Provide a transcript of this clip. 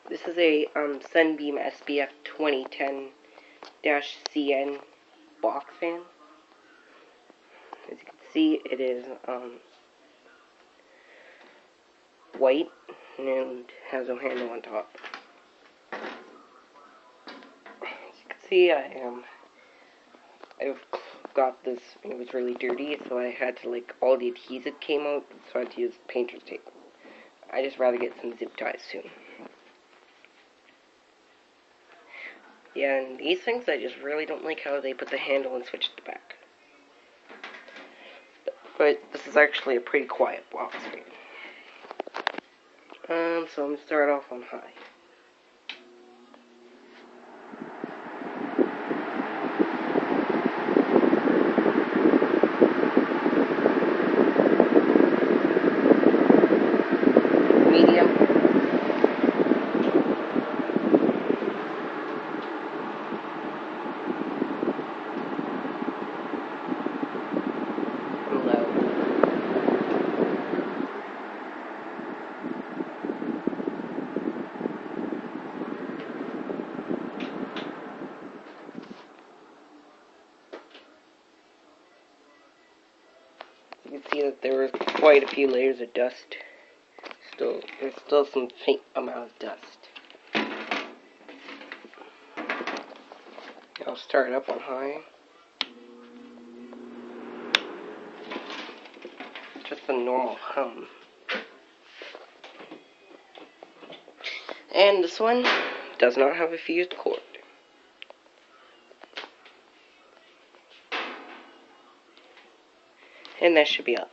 This is a Sunbeam SBF 2010-CN box fan. As you can see, it is white and has a handle on top. As you can see, I've got this, it was really dirty, so I had to, like, all the adhesive came out, so I had to use painter's tape. I just rather get some zip ties soon. Yeah, and these things, I just really don't like how they put the handle and switch to the back. But this is actually a pretty quiet box fan. So I'm going to start off on high. Medium. And low. You can see that there were quite a few layers of dust. There's still some faint amount of dust. I'll start up on high. Just a normal hum. And this one does not have a fused cord. And that should be all.